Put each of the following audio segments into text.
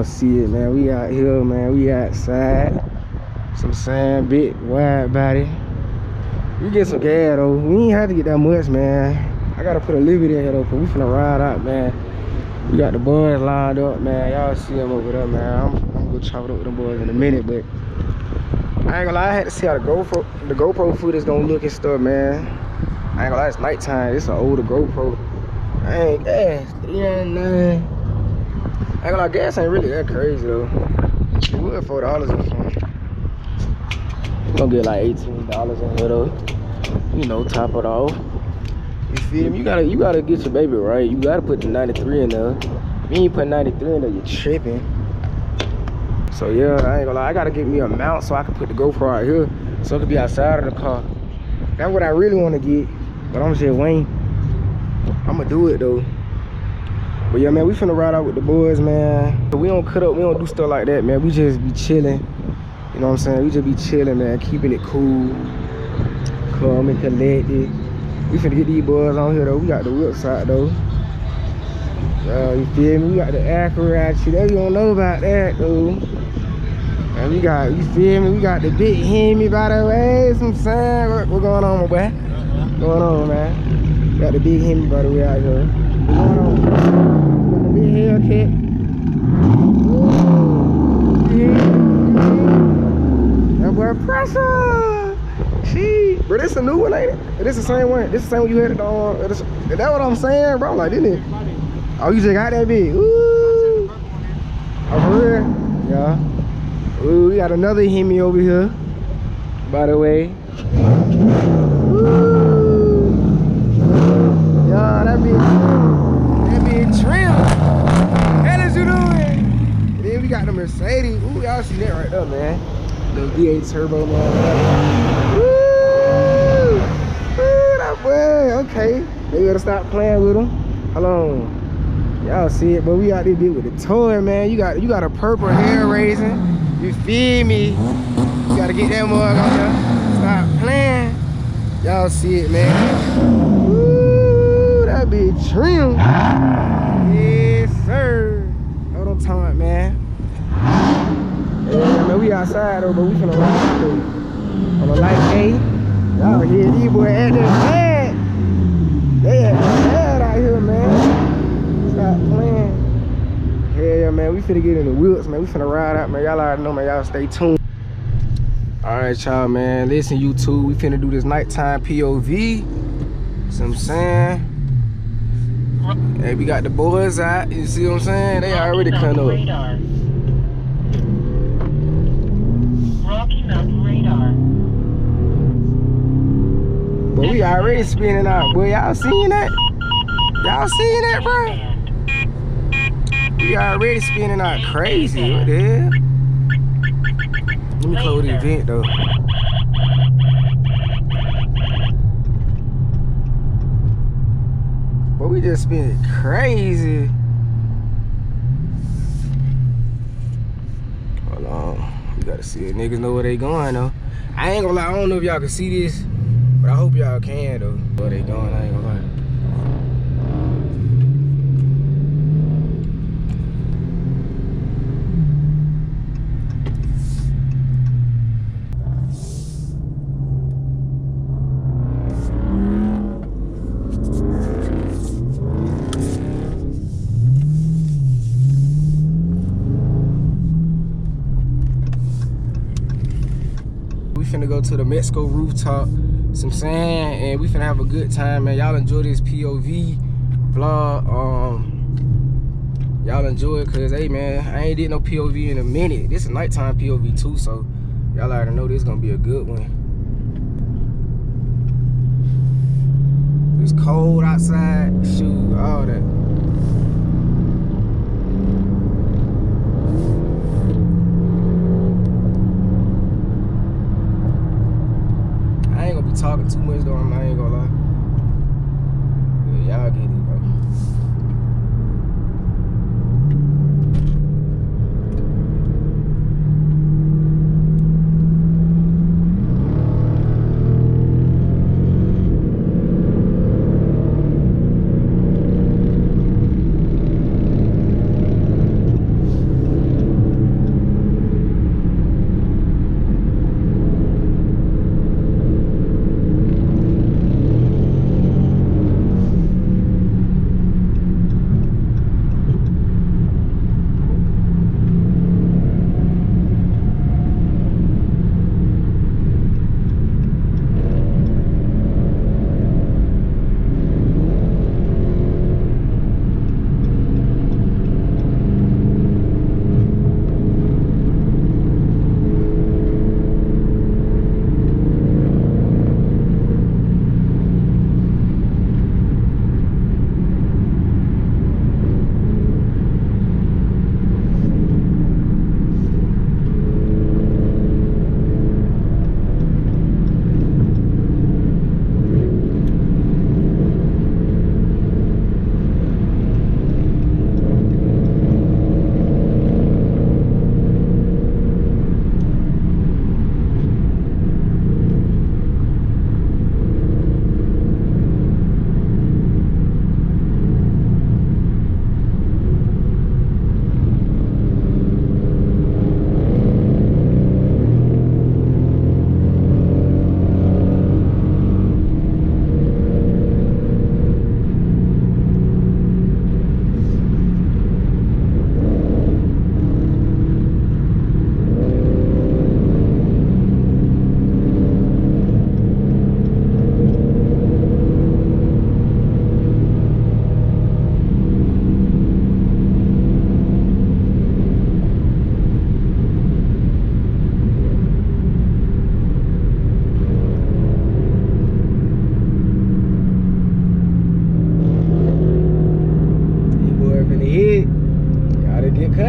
Y'all see it, man. We out here, man. We outside. Some sand, big, wide body. We get some gas, though. We ain't had to get that much, man. I gotta put a little bit in here, though, because we finna ride out, man. We got the boys lined up, man. Y'all see them over there, man. I'm gonna chop it up with them boys in a minute, but I ain't gonna lie, I had to see how the GoPro footage gonna look and stuff, man. I ain't gonna lie, it's nighttime. It's an older GoPro. I ain't gas. 399. I ain't gonna lie, gas ain't really that crazy though. It would $4 or something. Gonna get like $18 in here though. You know, top it off. You feel me? You gotta get your baby right. You gotta put the 93 in there. If you ain't put 93 in there, you're tripping. So yeah, I ain't gonna lie, I gotta get me a mount so I can put the GoPro out here so it can be outside of the car. That's what I really wanna get. But I'm just waiting. I'ma do it though. But yeah, man, we finna ride out with the boys, man. We don't cut up, we don't do stuff like that, man. We just be chilling. You know what I'm saying? We just be chilling, man, keeping it cool, calm and collected. We finna get these boys on here though. We got the whips out though. You feel me? We got the Acura out here. They don't know about that though. And we got, you feel me? We got the big Hemi by the way. Some sand. What going on, my boy? What's going on, man? We got the big Hemi by the way out here. What's going on? We got the big Hellcat. That boy pressure. She, bro, this a new one, ain't it? This the same one. This the same one you had it on. Is that what I'm saying, bro? Like, didn't it? Oh, you just got that big. Ooh. Oh, for real? Yeah. Ooh, we got another Hemi over here, by the way. Ooh. Yeah, that big trim. How is you doing? And then we got the Mercedes. Ooh, y'all see that right there, man. The V8 turbo, man. Woo! Woo, that boy. Okay. They gotta stop playing with them. Hold on. Y'all see it, but we out there with the toy, man. You got a purple hair raising. You feel me? You gotta get that mug on there. Stop playing. Y'all see it, man. Woo, that big trim. Yes, sir. Hold on, time, man. Yeah, man, we outside though, but we finna ride out though. On a light day. Y'all hear these boys acting bad. They acting bad out here, man. Stop playing. Hell yeah, man. We finna get in the wheels, man. We finna ride out, man. Y'all already know, man. Y'all stay tuned. Alright, y'all, man. Listen, YouTube. We finna do this nighttime POV. See what I'm saying? Hey, we got the boys out. You see what I'm saying? They already cut up. Rocky Mountain radar. But we already spinning out, boy. Y'all seen that? Y'all seen that, bro? We already spinning out crazy. What the hell? Let me close the event though. But we just spinning crazy. Hold on. We gotta see it. Niggas know where they going though. I ain't gonna lie, I don't know if y'all can see this, but I hope y'all can though. Where they going, I ain't gonna lie. We finna go to the Mexico rooftop, some sand, and we finna have a good time, man. Y'all enjoy this POV vlog. Y'all enjoy it, cause hey, man, I ain't did no POV in a minute. This is nighttime POV too, so y'all already know this is gonna be a good one. It's cold outside, shoot, all that. Talking too much though, I ain't gonna lie. Yeah, y'all get it, bro.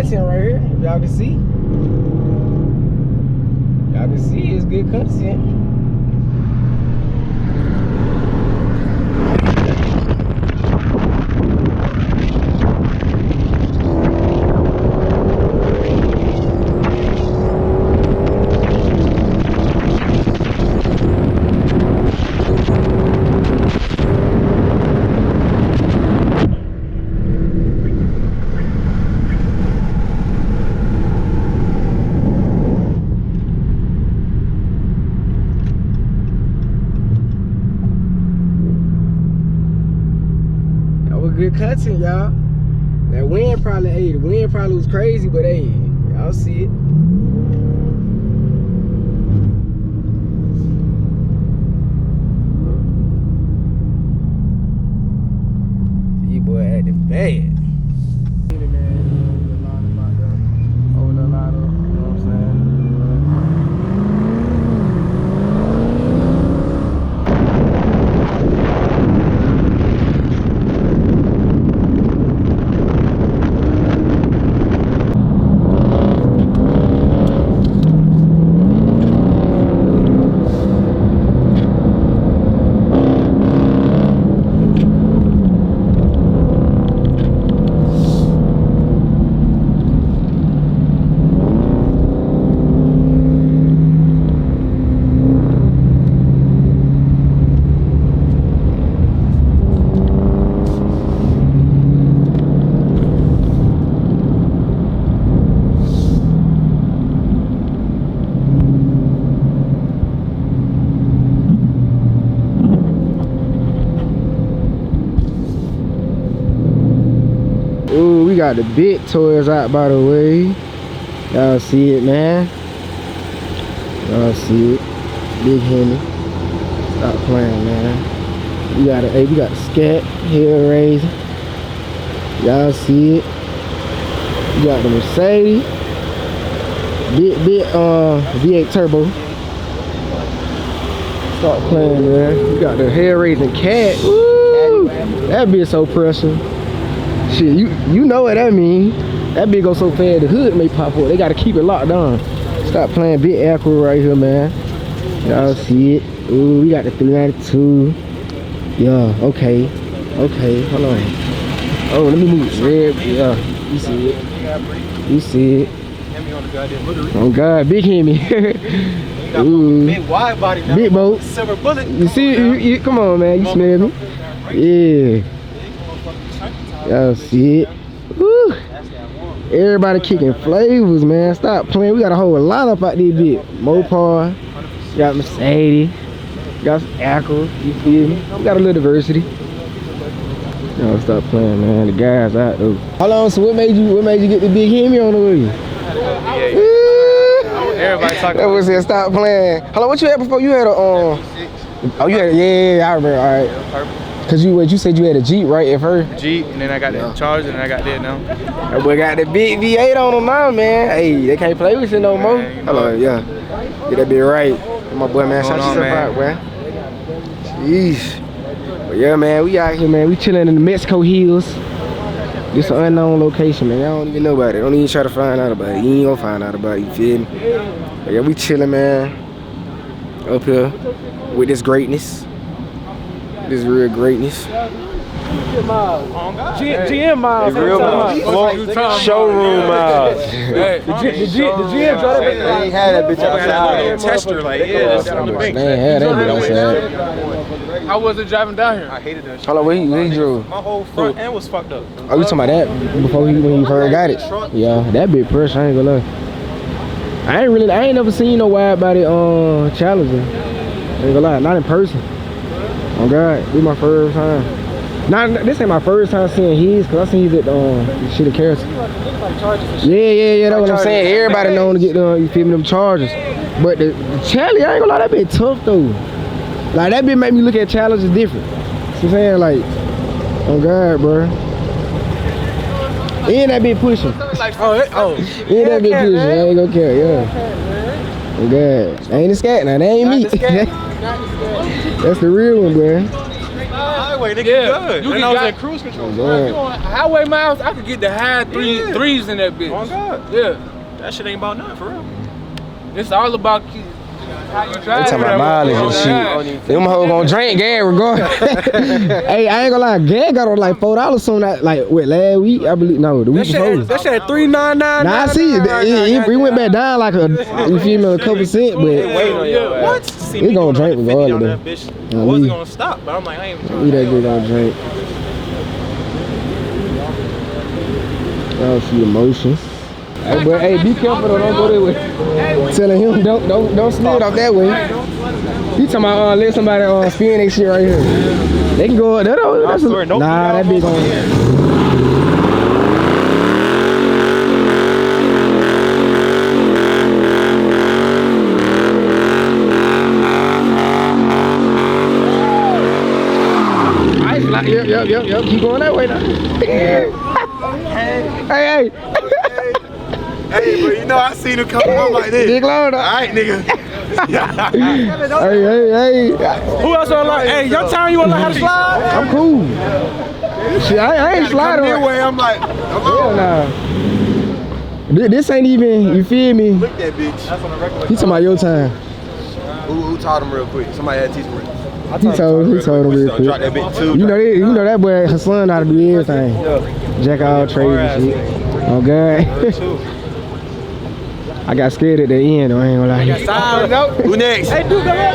content right here. If y'all can see. Y'all can see it's good content. Good content, y'all. That wind probably, the wind probably was crazy, but hey, y'all see it. You boy had it bad. Ooh, we got the big toys out by the way. Y'all see it, man. Y'all see it. Big Henny. Stop playing, man. We got the Scat Hill Razor. Y'all see it. We got the Mercedes. Big V8 turbo. Stop playing, man. We got the hair raising cat. Ooh, that bitch so pressure. Shit, you know what that mean. That bitch go so fast the hood may pop up. They gotta keep it locked down. Stop playing big Acura right here, man. Y'all see it. Ooh, we got the 392. Yeah, okay. Okay, hold on. Oh, let me move red. Yeah, you see it. You see it. Oh God, big Hemi. Ooh. Big wide body now. Big boat. Silver bullet. You see it? You, come on, man. You smell me? Yeah. Y'all see it. Woo. Everybody kicking flavors, man. Stop playing. We got a whole lineup out there, bit. Mopar. Got Mercedes. Got Acura. You feel me? We got a little diversity. Y'all stop playing, man. The guys out though. Hold on. So what made you get the big Hemi on the way? Everybody talking. That was it. Stop playing. Hold on. What you had before? You had a oh, you had yeah. I remember. All right. Cause you said you had a Jeep, right, at first? Jeep, and then I got the Charger, and then I got that now. That boy got the big V8 on them now, man. Hey, they can't play with you no more. Man, Hello, yeah. Get that bit right. My boy, man, shout yourself out, man. Jeez. But yeah, man, we out here, man. We chilling in the Mexico Hills. This an unknown location, man. Y'all don't even know about it. Don't even try to find out about it. You ain't gonna find out about it, you feel me? But yeah, we chilling, man. Up here with this greatness. This real greatness. GM miles. Real miles. Showroom miles. The GM drive that. They ain't had that bitch outside. Tester, like, yeah, that's on the bank. They ain't had that bitch outside. I wasn't driving down here. I hated that shit. Hold on, where he drove? My whole front end was fucked up. Oh, you talking about that before when he first got it? Yeah, that bit pressure, I ain't gonna lie. I ain't never seen no wide body Challenger. I ain't gonna lie, not in person. Oh God, this my first time. This ain't my first time seeing his, cause I seen his at the shit at Carousel. Yeah, that's what I'm saying. Everybody known to get you feel me, them Chargers. But the Charlie, I ain't gonna lie, that bit tough though. Like that bit make me look at challenges different. You know what I'm saying? Like, oh God, bro. And that bit pushing. And that bit pushing. I ain't gonna care, yeah. Oh God. Ain't a scat now, that ain't me. That's the real one, bro. highway, nigga, good. You and can I was got- in cruise control. If you on highway miles, I could get the high threes in that bitch. Oh, God. Yeah. That shit ain't about nothing, for real. It's all about how you They drive. talking about mileage and shit. Them hoes gonna drink gas regardless. Hey, I ain't gonna lie, gas got on like $4 on that, like what, last week? I believe, no, the week before. That shit $3.99. Nah, I see it. We went back down like a, you feel me, a couple cent, but What? See He me gonna going drink 150 on regardless, that bitch. though. I wasn't gonna stop, but I'm like, I ain't even we that good gonna drink. Y'all see emotion. Hey, but hey, be careful though, don't go that way. Telling him don't slid off that way. He talking about let somebody spin that shit right here. They can go. That's nah, that big on. Yep. Keep going that way now. Hey. Hey, but you know I seen him come on like this. Big load. Alright, nigga. Hey. Who else on like? Hey, your time you wanna learn how to slide? I'm cool. Shit, I ain't sliding. Anyway, I'm like, Hell nah. This ain't even, you feel me? Look that bitch. That's on the regular. He talking about your time. Who taught him real quick? Somebody had to teach him real quick. He told him real quick. Drop that bitch too. You know that boy Hassan how to do everything. Jack all trades and shit. Oh God. I got scared at the end though, I ain't gonna lie. Who next? Hey, dude, come here.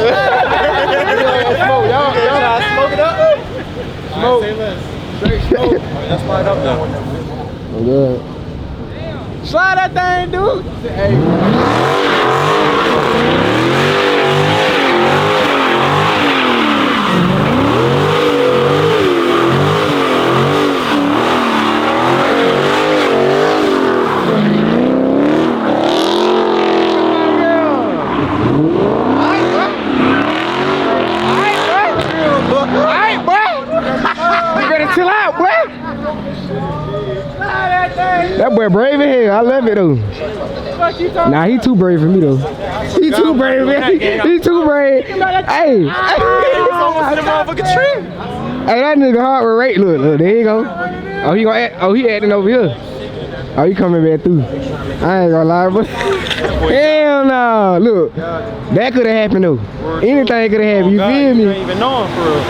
Smoke. Y'all smoke it up? Smoke. Straight smoke. Let's slide up now. Oh God. Slide that thing, dude. Hey. Chill out, boy. That boy brave as hell. I love it though. Nah, he too brave for me though. He too brave, man. He too brave. Hey. Hey, that nigga hard with rate. Look, there you go. Oh, he acting over here. Oh, he coming back through. I ain't gonna lie, but hell no. Look, that could have happened though. Anything could have happened. You feel me? You ain't even know him for real.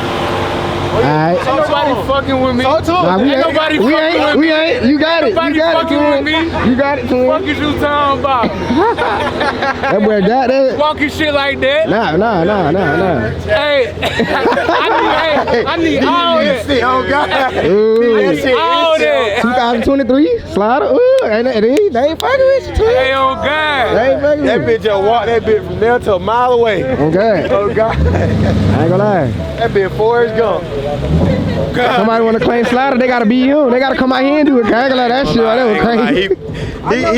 Alright. Ain't nobody fucking with me. Nah, Ain't nobody fucking with me. We ain't. You got it. Nobody You got it, fucking with me. twin. You got it, twin. Fuck is you talking about? That boy got that. Walking shit like that. Nah. Hey, I need all that. Oh, God. All that. 2023 slider. They ain't fucking with you, twin. Hey, on God. They ain't fucking That with you. bitch just walked that bitch from there to a mile away. Oh God. Oh, God. I ain't gonna lie. That bitch Forrest Gump. Somebody want to claim slider, they gotta be him. They gotta come out here and do it. I ain't gonna lie, that shit, that was crazy. He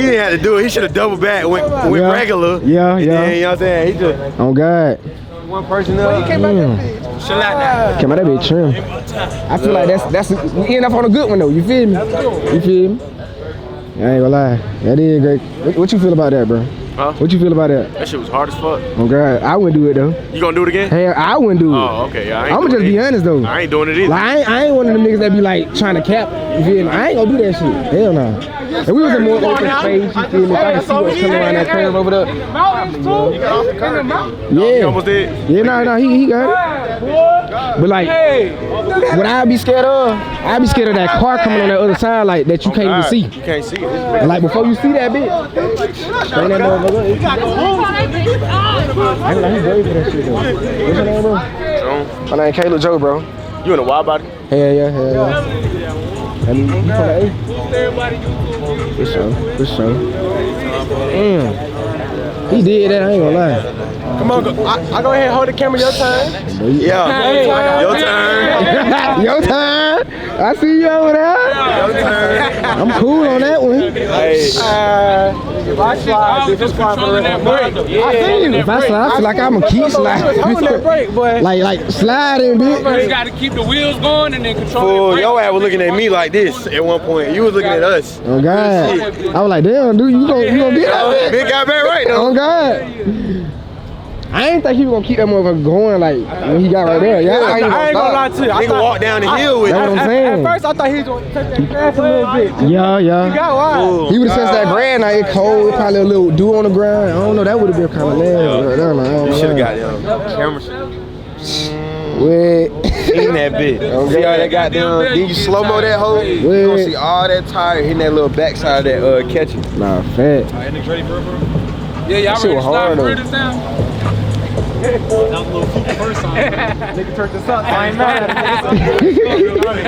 didn't have to do it. He should have doubled back, went Yeah. regular. Yeah. And then, you know what I'm saying? He just Oh God. one person up. Came out that bitch trim. I feel like that's we end up on a good one though. You feel me? I ain't gonna lie. That is great. What you feel about that, bro? Huh? What you feel about that? That shit was hard as fuck. Oh God, I wouldn't do it though. You gonna do it again? Hell, I wouldn't do it. Oh, okay. Yeah, I'ma just be honest though. I ain't doing it either. Like, I ain't one of them niggas that be like trying to cap. You feel me? I ain't gonna do that shit. Hell no. If we was in more open space, you feel me? If I can see what's coming around that curve over there. He Yeah. almost did. Yeah, no, he got it. But like, what I be scared of, I be scared of that car coming on that other side, like that you can't even see. You can't see it. And like before you see that bitch, bring that motherfucker. I ain't like he brave for that shit though. What's your name, bro? My name Caleb Joe, bro. You in a wide body? Hell yeah. I mean, you from the A? For sure. Damn. He did that, I ain't gonna lie. Come on, I go ahead and hold the camera your time. Yeah. Your turn. Your time. I see you over there. Your turn. I'm cool on that one. Hey. If I slide, if it's fine for the rest of the break. I feel you. If I slide, I feel like I'm gonna keep sliding. Hold that break, boy. Like sliding, You bitch. got to keep the wheels going and then control Fool, the your ass was looking at me like this at one point. You was looking at us. Oh God. I was like, damn, dude, you gonna get out there? Big got back right though. Oh God. I ain't think he was gonna keep that motherfucker going like when he got right there. Yeah, I ain't gonna lie to you. I Nigga walk down the hill with it. That's what I'm saying. At first, I thought he was gonna touch that grass a little bit. Yeah, yeah. He got wild. He would have touched that grass. Now it's cold. It's probably a little dew on the ground. I don't know. That would have been kind of nasty. You should have got them camera. Wait. Seen that bitch. See how that goddamn. Then you slow mo that hoe. You gonna see all that tire hitting that little backside of that catcher. Nah, fat. Alright, niggas ready, bro? Yeah, y'all ready to start for this now? That was a little first time. Nigga turned this up. I ain't mad at it.